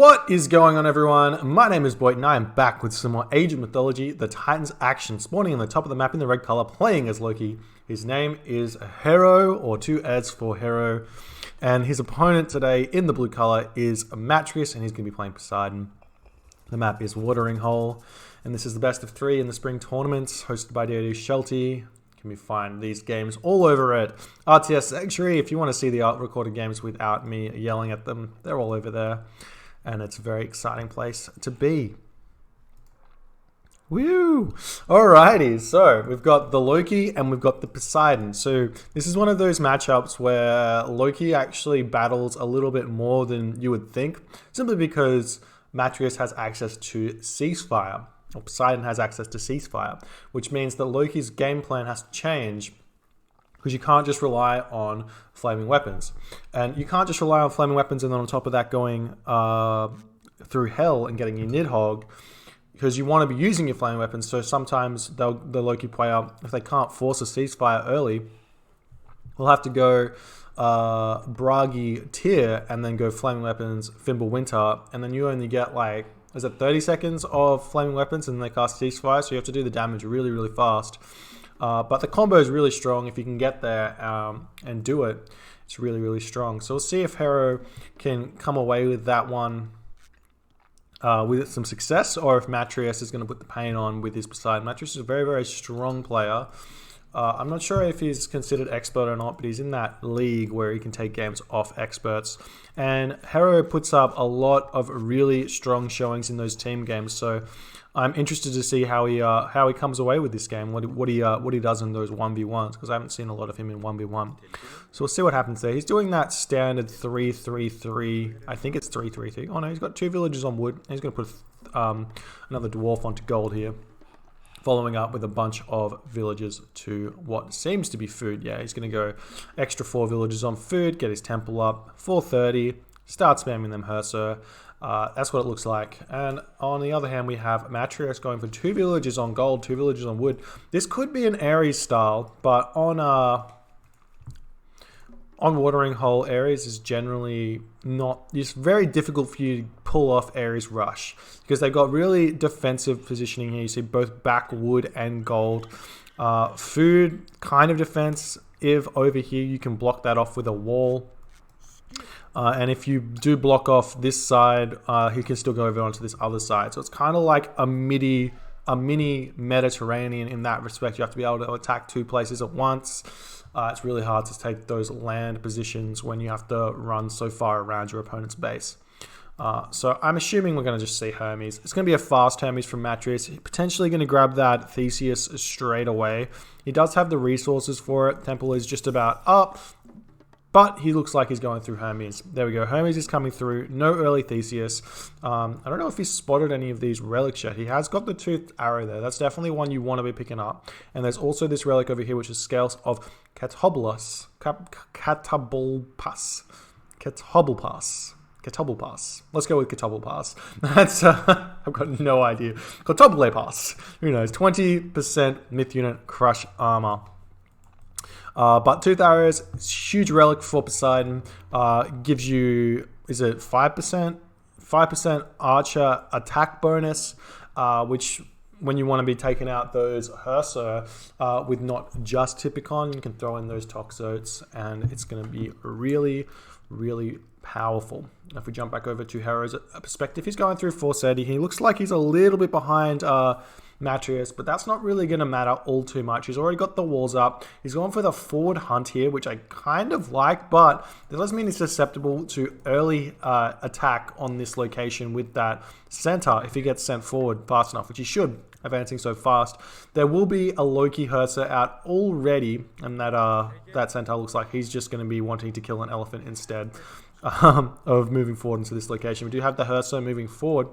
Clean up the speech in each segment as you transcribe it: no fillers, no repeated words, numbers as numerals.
What is going on, everyone? My name is Boit and I am back with some more Age of Mythology, the Titans action, spawning on the top of the map in the red color, playing as Loki. His name is Herro, or 2 Eds for Herro, and his opponent today in the blue color is matrieuss, and he's going to be playing Poseidon. The map is Watering Hole, and this is the best of 3 in the spring tournaments, hosted by DoD Shelty. Can be find these games all over at RTS Sanctuary. If you want to see the recorded games without me yelling at them, they're all over there. And it's a very exciting place to be. Woo! Alrighty, so we've got the Loki and we've got the Poseidon. So this is one of those matchups where Loki actually battles a little bit more than you would think, simply because matrieuss has access to ceasefire, or Poseidon has access to ceasefire, which means that Loki's game plan has to change, because you can't just rely on flaming weapons. And you can't just rely on flaming weapons and then on top of that going through hell and getting your Nidhogg, because you want to be using your flaming weapons. So sometimes the Loki player, if they can't force a ceasefire early, will have to go Bragi Tyr and then go flaming weapons, Fimble Winter, and then you only get like, is it 30 seconds of flaming weapons and they cast ceasefire, so you have to do the damage really, really fast. But the combo is really strong. If you can get there and do it, it's really, really strong. So we'll see if Herro can come away with that one with some success, or if matrieuss is going to put the pain on with his Poseidon. matrieuss is a very, very strong player. I'm not sure if he's considered expert or not, but he's in that league where he can take games off experts. And Herro puts up a lot of really strong showings in those team games. So I'm interested to see how he comes away with this game, what he does in those 1v1s, because I haven't seen a lot of him in 1v1. So we'll see what happens there. He's doing that standard 3-3-3. I think it's 3-3-3. Oh no, he's got 2 villagers on wood. He's going to put another dwarf onto gold here, following up with a bunch of villagers to what seems to be food. Yeah, he's going to go extra 4 villagers on food, get his temple up, 430, start spamming them herso. That's what it looks like. And on the other hand, we have matrieuss going for 2 villagers on gold, 2 villagers on wood. This could be an Ares style, but on Watering Hole, Ares is generally not. It's very difficult for you to pull off Ares Rush, because they've got really defensive positioning here. You see both back wood and gold. Food, kind of defensive over here. You can block that off with a wall. And if you do block off this side, he can still go over onto this other side. So it's kind of like a mini Mediterranean in that respect. You have to be able to attack 2 places at once. It's really hard to take those land positions when you have to run so far around your opponent's base. So I'm assuming we're going to just see Hermes. It's going to be a fast Hermes from matrieuss. He's potentially going to grab that Theseus straight away. He does have the resources for it. Temple is just about up. But he looks like he's going through Hermes. There we go. Hermes is coming through. No early Theseus. I don't know if he's spotted any of these relics yet. He has got the toothed arrow there. That's definitely one you want to be picking up. And there's also this relic over here, which is Scales of Catobulus. Catobulpas. Let's go with Catobulpas. That's, I've got no idea. Catobulpas. Who knows? 20% myth unit crush armor. But tooth arrows, huge relic for Poseidon, gives you, is it 5%? 5% archer attack bonus, which when you want to be taking out those herso with not just Typicon, you can throw in those Toxotes and it's going to be really, really powerful. If we jump back over to Herro's perspective, he's going through 430. He looks like he's a little bit behind matrieuss, but that's not really going to matter all too much. He's already got the walls up. He's going for the forward hunt here, which I kind of like, but that doesn't mean he's susceptible to early attack on this location with that center if he gets sent forward fast enough, which he should, advancing so fast. There will be a Loki herso out already, and that centaur looks like he's just going to be wanting to kill an elephant instead of moving forward into this location. We do have the herso moving forward.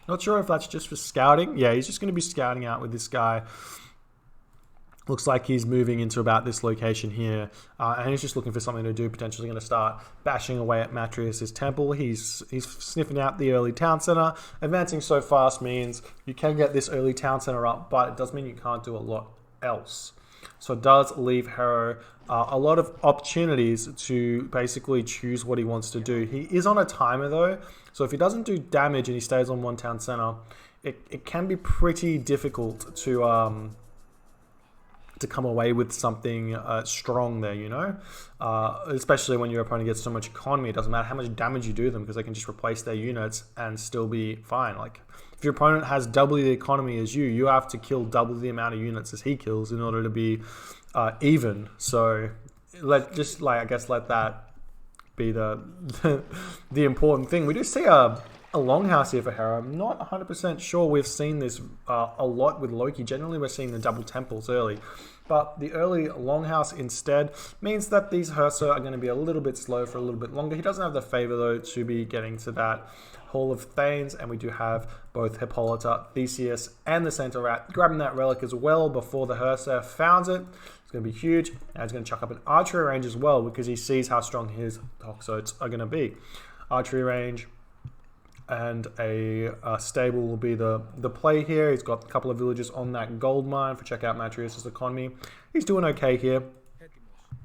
Not sure if that's just for scouting. Yeah, he's just going to be scouting out with this guy. Looks like he's moving into about this location here. And he's just looking for something to do. Potentially going to start bashing away at matrieuss's temple. He's sniffing out the early town center. Advancing so fast means you can get this early town center up, but it does mean you can't do a lot else. So it does leave herro a lot of opportunities to basically choose what he wants to do. He is on a timer though, so if he doesn't do damage and he stays on one town center, it can be pretty difficult to come away with something strong there, you know? Especially when your opponent gets so much economy, it doesn't matter how much damage you do them because they can just replace their units and still be fine. Like, if your opponent has double the economy as you have to kill double the amount of units as he kills in order to be even. So, I guess let that be the important thing. We do see a longhouse here for herro. I'm not 100% sure we've seen this a lot with Loki. Generally, we're seeing the double temples early. But the early longhouse instead means that these herso are going to be a little bit slow for a little bit longer. He doesn't have the favor, though, to be getting to that Hall of Thanes. And we do have both Hippolyta, Theseus, and the Centaur grabbing that relic as well before the herso founds it. It's going to be huge. And he's going to chuck up an archery range as well because he sees how strong his toxotes are going to be. Archery range and a stable will be the play here. He's got a couple of villages on that gold mine for check out matrieuss' economy. He's doing okay here.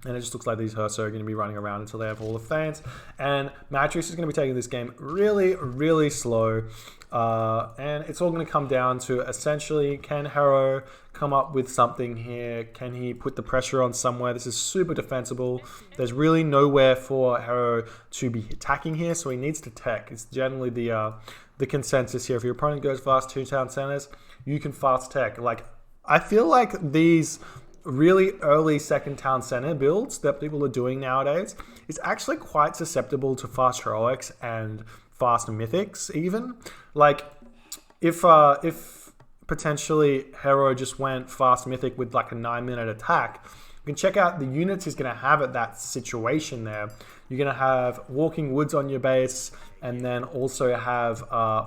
And it just looks like these herso are going to be running around until they have all the fans. And matrieuss is going to be taking this game really, really slow. And it's all going to come down to essentially, can herro come up with something here? Can he put the pressure on somewhere? This is super defensible. There's really nowhere for herro to be attacking here, so he needs to tech. It's generally the consensus here. If your opponent goes fast 2 town centers, you can fast tech. Like, I feel like these really early second town center builds that people are doing nowadays is actually quite susceptible to fast heroics and fast mythics even. Like, if potentially herro just went fast mythic with like a 9-minute attack, you can check out the units he's going to have at that situation there. You're going to have Walking Woods on your base and then also have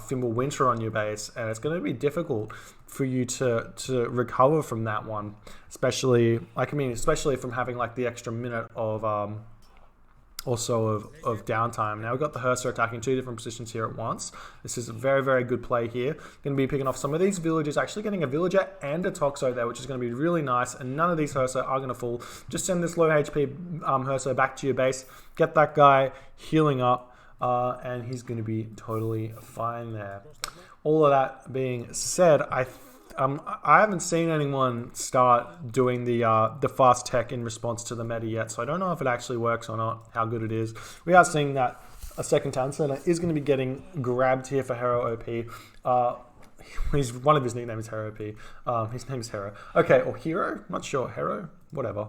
Fimble Winter on your base, and it's going to be difficult for you to recover from that one, especially from having like the extra minute of of downtime. Now we've got the herso attacking 2 different positions here at once. This is a very, very good play here. Going to be picking off some of these villagers, actually getting a villager and a toxo there, which is going to be really nice, and none of these herso are going to fall. Just send this low HP herso back to your base, get that guy healing up, and he's going to be totally fine there. All of that being said, I haven't seen anyone start doing the fast tech in response to the meta yet, so I don't know if it actually works or not, how good it is. We are seeing that a second town center is going to be getting grabbed here for herro OP. One of his nicknames is herro OP. His name is Herro. Okay, or Hero? Not sure. Herro? Whatever.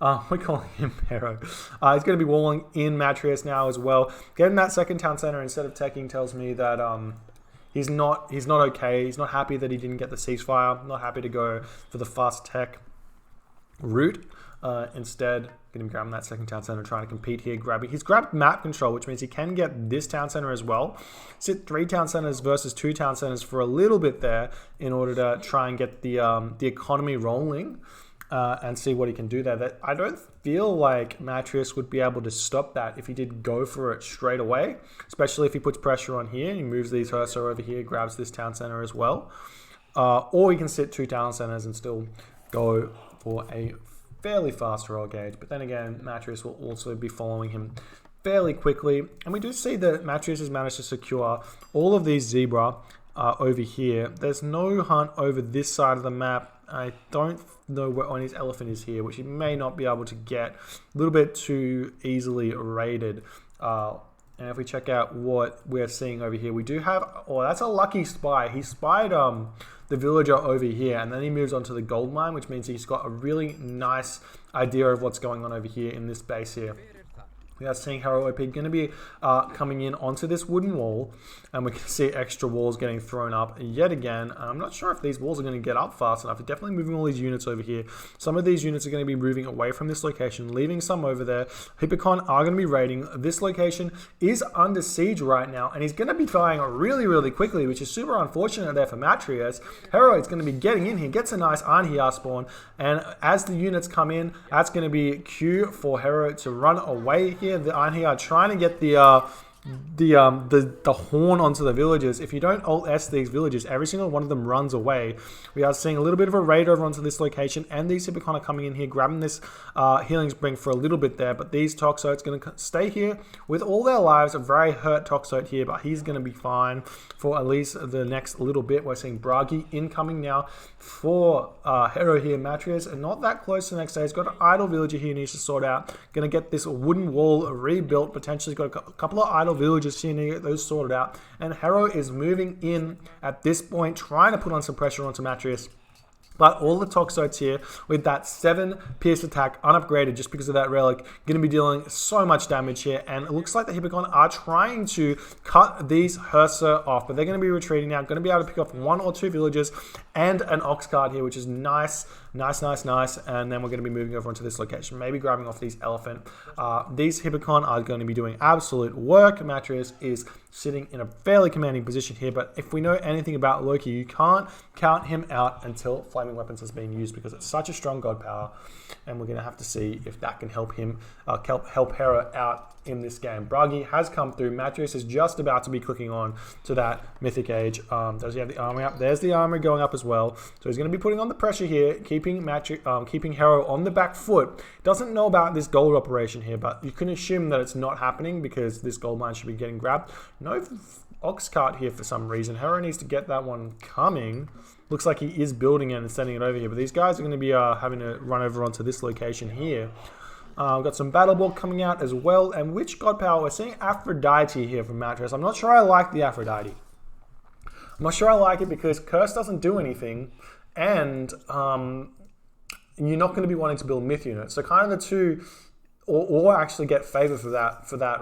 We're calling him Herro. He's going to be walling in matrieuss now as well. Getting that second town center instead of teching tells me that he's not okay. He's not happy that he didn't get the ceasefire. Not happy to go for the fast tech route. Instead, going to be grabbing that second town center, trying to compete here. He's grabbed map control, which means he can get this town center as well. Sit 3 town centers versus 2 town centers for a little bit there in order to try and get the economy rolling. And see what he can do there. I don't feel like matrieuss would be able to stop that if he did go for it straight away, especially if he puts pressure on here. He moves these herso over here, grabs this town center as well. Or he can sit 2 town centers and still go for a fairly fast roll gauge. But then again, matrieuss will also be following him fairly quickly. And we do see that matrieuss has managed to secure all of these zebra over here. There's no hunt over this side of the map. I don't know where on his elephant is here, which he may not be able to get. A little bit too easily raided. And if we check out what we're seeing over here, we do have, oh, that's a lucky spy. He spied the villager over here, and then he moves on to the gold mine, which means he's got a really nice idea of what's going on over here in this base here. We are seeing herro OP going to be coming in onto this wooden wall, and we can see extra walls getting thrown up yet again. I'm not sure if these walls are going to get up fast enough. They're definitely moving all these units over here. Some of these units are going to be moving away from this location, leaving some over there. Hippocon are going to be raiding. This location is under siege right now, and he's going to be firing really, really quickly, which is super unfortunate there for matrieuss. Herro is going to be getting in here, gets a nice Anhia spawn, and as the units come in, that's going to be cue for herro to run away here. The Anhia are trying to get the the horn onto the villagers. If you don't alt S these villagers, every single one of them runs away. We are seeing a little bit of a raid over onto this location, and these Hippocon are coming in here, grabbing this healing spring for a little bit there, but these Toxotes going to stay here with all their lives. A very hurt Toxote here, but he's going to be fine for at least the next little bit. We're seeing Bragi incoming now for Herro here, matrieuss, and not that close to the next day. He's got an idle villager here he needs to sort out. Going to get this wooden wall rebuilt, potentially got a couple of idle villagers here to get those sorted out, and Herro is moving in at this point, trying to put on some pressure onto matrieuss. But all the Toxotes here with that 7 pierce attack unupgraded just because of that relic, going to be dealing so much damage here. And it looks like the Hippocon are trying to cut these Hersa off, but they're going to be retreating now. Going to be able to pick off 1 or 2 villagers and an Ox card here, which is nice. And then we're going to be moving over onto this location, maybe grabbing off these elephant. These Hippocon are going to be doing absolute work. matrieuss is sitting in a fairly commanding position here, but if we know anything about Loki, you can't count him out until Flaming Weapons has been used, because it's such a strong god power, and we're going to have to see if that can help him, help Hera out in this game. Bragi has come through. matrieuss is just about to be clicking on to that mythic age. Does he have the armor up? There's the armor going up as well. So he's going to be putting on the pressure here, keeping Herro on the back foot. Doesn't know about this gold operation here, but you can assume that it's not happening because this gold mine should be getting grabbed. No ox cart here for some reason. Herro needs to get that one coming. Looks like he is building it and sending it over here, but these guys are going to be having to run over onto this location here. We've got some Battle Ball coming out as well. And which god power? We're seeing Aphrodite here from matrieuss. I'm not sure I like the Aphrodite. I'm not sure I like it because Curse doesn't do anything, and you're not going to be wanting to build myth units. So kind of the two, or actually get favor for that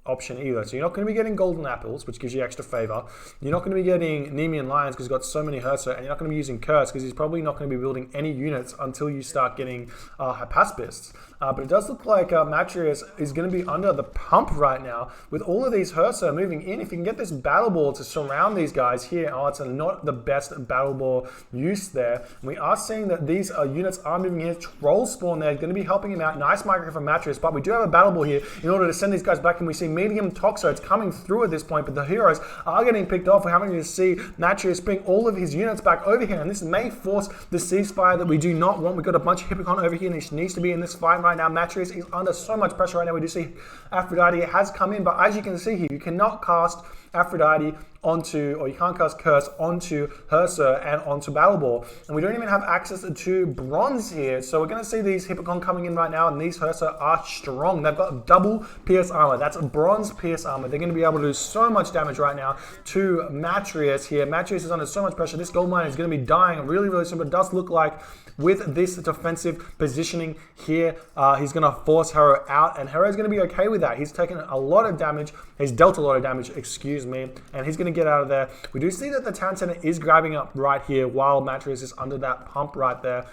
option either. So you're not going to be getting golden apples, which gives you extra favor. You're not going to be getting Nemean lions because he's got so many Hersa, and you're not going to be using Curse because he's probably not going to be building any units until you start getting Hypaspists. But it does look like matrieuss is going to be under the pump right now with all of these Hersa moving in. If you can get this Battle Ball to surround these guys here, it's not the best Battle Ball use there. And we are seeing that these units are moving here. Troll Spawn there, going to be helping him out. Nice micro from matrieuss, but we do have a Battle Ball here in order to send these guys back, and we see medium Toxotes coming through at this point, but the heroes are getting picked off. We're having to see matrieuss bring all of his units back over here, and this may force the ceasefire that we do not want. We've got a bunch of Hippocon over here, and he needs to be in this fight right now. matrieuss is under so much pressure right now. We do see Aphrodite has come in, but as you can see here, you cannot cast Aphrodite onto, or you can't cast Curse onto Hersa and onto Battle Ball. And we don't even have access to bronze here. So we're going to see these Hippocon coming in right now, and these Hersa are strong. They've got double pierce armor. That's a bronze pierce armor. They're going to be able to do so much damage right now to matrieuss here. matrieuss is under so much pressure. This gold mine is going to be dying really, really soon, but it does look like with this defensive positioning here, he's going to force Herro out, and Herro is going to be okay with that. He's taken a lot of damage. He's dealt a lot of damage, excuse me, and he's going to get out of there. We do see that the town center is grabbing up right here while matrieuss is under that pump right there.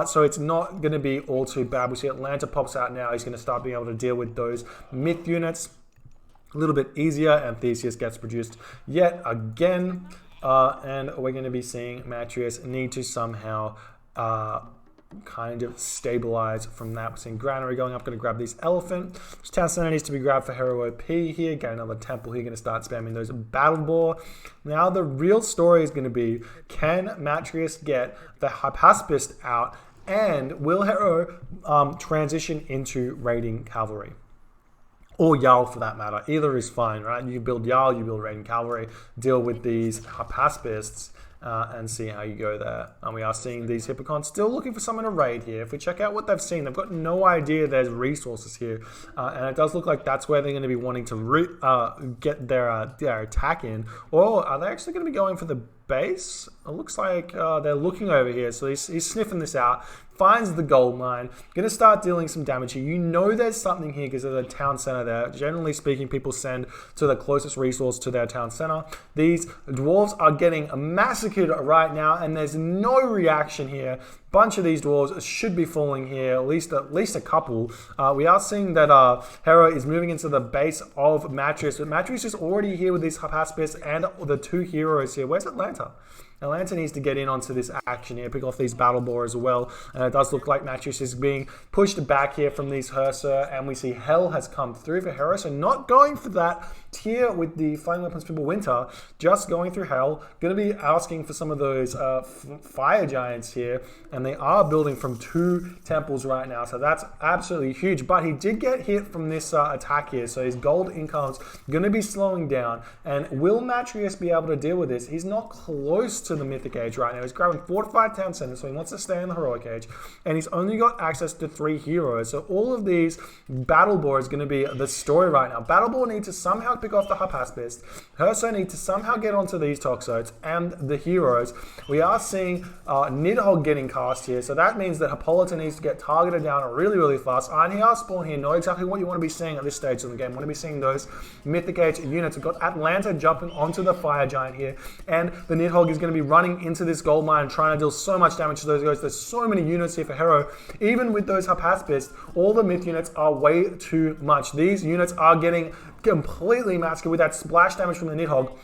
So it's not going to be all too bad. We see Atlanta pops out now. He's going to start being able to deal with those myth units a little bit easier, and Theseus gets produced yet again. And we're going to be seeing matrieuss need to somehow kind of stabilize from that. We're seeing Granary going up, going to grab this elephant. This town center needs to be grabbed for Herro OP here. Get another temple here, going to start spamming those Battle Ball. Now the real story is going to be, can matrieuss get the Hypaspist out, and will Herro transition into raiding cavalry? Or Jarl for that matter. Either is fine, right? You build Jarl, you build raiding cavalry, deal with these Hypaspists, and see how you go there. And we are seeing these Hippocons still looking for someone to raid here. If we check out what they've seen, they've got no idea there's resources here. And it does look like that's where they're going to be wanting to get their attack in. Or are they actually going to be going for the base? It looks like they're looking over here. So he's sniffing this out. Finds the gold mine, going to start dealing some damage here. You know there's something here because there's a town center there. Generally speaking, people send to the closest resource to their town center. These dwarves are getting massacred right now, and there's no reaction here. Bunch of these dwarves should be falling here, at least a couple. We are seeing that Herro is moving into the base of matrieuss, but matrieuss is already here with these Hypaspists and the two heroes here. Where's Atlanta? Atlanta needs to get in onto this action here, pick off these battle boar as well. And it does look like matrieuss is being pushed back here from these herro, and we see hell has come through for herro. So not going for that tier with the flying weapons people winter, just going through hell. Going to be asking for some of those fire giants here, and they are building from 2 temples right now, so that's absolutely huge. But he did get hit from this attack here, so his gold income's going to be slowing down. And will matrieuss be able to deal with this? He's not close to the mythic age right now. He's grabbing fortified town center, so he wants to stay in the heroic age, and he's only got access to 3 heroes. So all of these battle boar is going to be the story right now. Battle boar need to somehow pick off the Harpaspist. Herso need to somehow get onto these Toxotes and the heroes. We are seeing Nidhogg getting cast here, so that means that Hippolyta needs to get targeted down really, really fast. Iron Heart spawn here, know exactly what you want to be seeing at this stage of the game. You want to be seeing those mythic age units. We've got Atlanta jumping onto the fire giant here, and the Nidhogg is going to be running into this gold mine, trying to deal so much damage to those guys. There's so many units here for herro. Even with those Harpaspist, all the myth units are way too much. These units are getting completely massacred with that splash damage from the Nidhogg.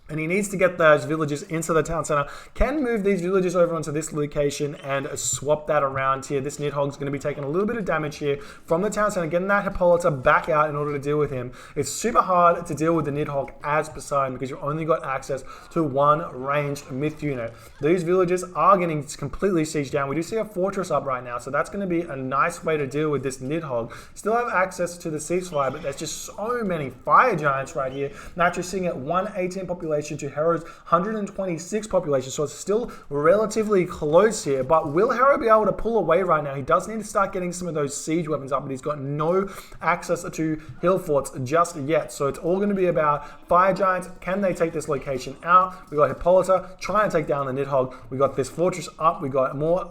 And he needs to get those villages into the town center. Can move these villages over onto this location and swap that around here. This Nidhogg's going to be taking a little bit of damage here from the town center, getting that Hippolyta back out in order to deal with him. It's super hard to deal with the Nidhogg as Poseidon because you've only got access to 1 ranged myth unit. These villages are getting completely sieged down. We do see a fortress up right now, so that's going to be a nice way to deal with this Nidhogg. Still have access to the ceasefire, but there's just so many fire giants right here. Matrieuss sitting at 118 population to herro's 126 population, so it's still relatively close here. But will herro be able to pull away right now? He does need to start getting some of those siege weapons up, but he's got no access to hill forts just yet. So it's all going to be about fire giants. Can they take this location out? We got Hippolyta trying to take down the Nidhogg. We got this fortress up. We got more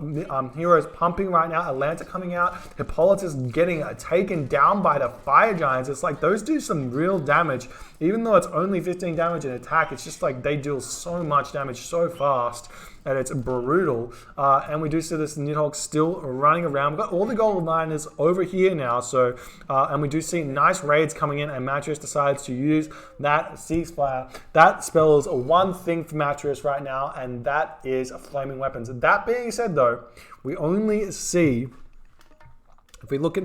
heroes pumping right now. Atlanta coming out. Hippolyta's getting taken down by the fire giants. It's like those do some real damage. Even though it's only 15 damage in attack, it's just like they deal so much damage so fast that it's brutal. And we do see this Nidhogg still running around. We've got all the gold miners over here now, so and we do see nice raids coming in, and matrieuss decides to use that ceasefire. That spells one thing for matrieuss right now, and that is flaming weapons. That being said, though, we only see, if we look at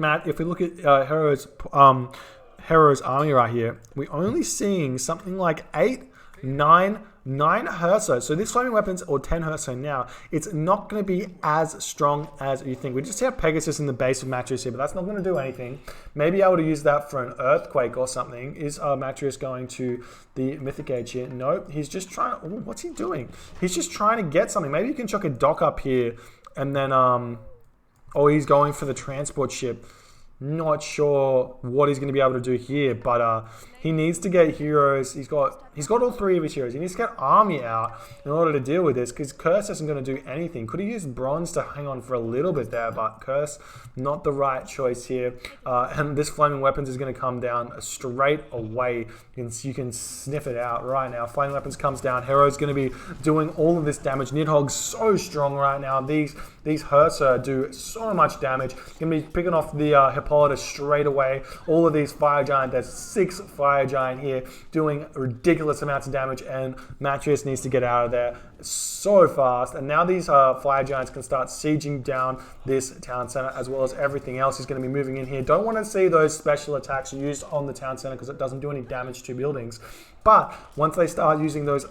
herro's army right here, we're only seeing something like 9 herso. So this flaming weapons, or 10 herso now, it's not going to be as strong as you think. We just have Pegasus in the base of matrieuss here, but that's not going to do anything. Maybe able to use that for an earthquake or something. Is matrieuss going to the mythic age here? Nope. He's just trying to, what's he doing? He's just trying to get something. Maybe you can chuck a dock up here, and then oh, he's going for the transport ship. Not sure what he's going to be able to do here, but he needs to get heroes. He's got all 3 of his heroes. He needs to get army out in order to deal with this, because Curse isn't going to do anything. Could he use bronze to hang on for a little bit there, but Curse, not the right choice here. And this flaming weapons is going to come down straight away. You can sniff it out right now. Flaming weapons comes down. Herro's going to be doing all of this damage. Nidhogg's so strong right now. These herso do so much damage. Going to be picking off the Hippolyta straight away. All of these fire giant. There's 6 fire giant here doing ridiculous amounts of damage, and matrieuss needs to get out of there so fast. And now these fire giants can start sieging down this town center, as well as everything else is going to be moving in here. Don't want to see those special attacks used on the town center because it doesn't do any damage to buildings. But once they start using those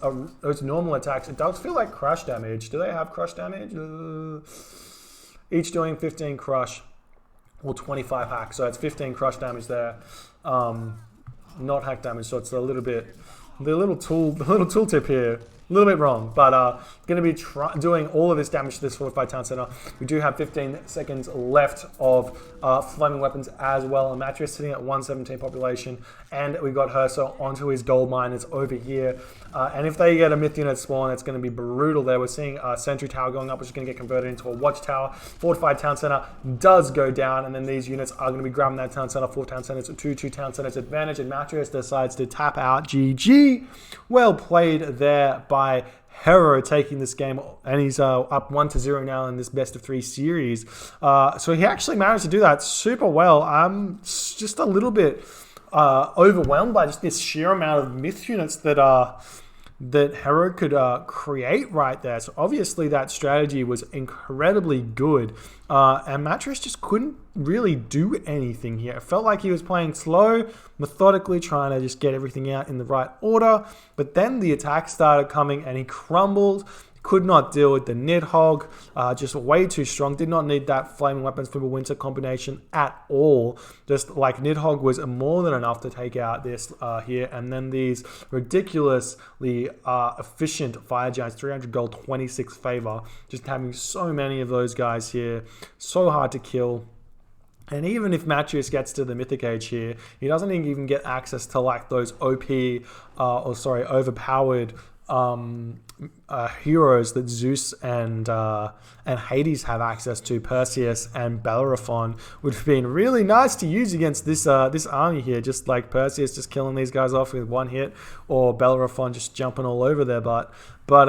normal attacks, it does feel like crush damage. Do they have crush damage? Each doing 15 crush or 25 hack, so it's 15 crush damage there. Not hack damage, so it's a little bit, the little tooltip here, a little bit wrong, but going to be doing all of this damage to this fortified town center. We do have 15 seconds left of flaming weapons as well, and matrieuss sitting at 117 population, and we got herso onto his gold mine. It's over here, and if they get a myth unit spawn, it's going to be brutal there. We're seeing a sentry tower going up, which is going to get converted into a watchtower. Fortified town center does go down, and then these units are going to be grabbing that town center. 4 town centers, 2 town centers advantage, and matrieuss decides to tap out. GG. Well played there by herro, taking this game, and he's up 1-0 now in this best of 3 series. So he actually managed to do that super well. I'm just a little bit overwhelmed by just this sheer amount of myth units that that herro could create right there. So obviously that strategy was incredibly good, and matrieuss just couldn't really do anything here. It felt like he was playing slow, methodically, trying to just get everything out in the right order, but then the attack started coming and he crumbled. Could not deal with the Nidhogg, just way too strong. Did not need that Flaming Weapons for Winter combination at all. Just like Nidhogg was more than enough to take out this here. And then these ridiculously efficient Fire Giants, 300 gold, 26 favor. Just having so many of those guys here. So hard to kill. And even if matrieuss gets to the Mythic Age here, he doesn't even get access to like those overpowered heroes that Zeus and Hades have access to. Perseus and Bellerophon would have been really nice to use against this army here. Just like Perseus just killing these guys off with one hit, or Bellerophon just jumping all over their butt. But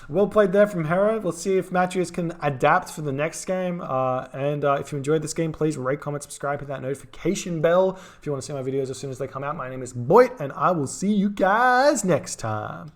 well played there from herro. We'll see if matrieuss can adapt for the next game. And if you enjoyed this game, please rate, comment, subscribe, hit that notification bell if you want to see my videos as soon as they come out. My name is Boit, and I will see you guys next time.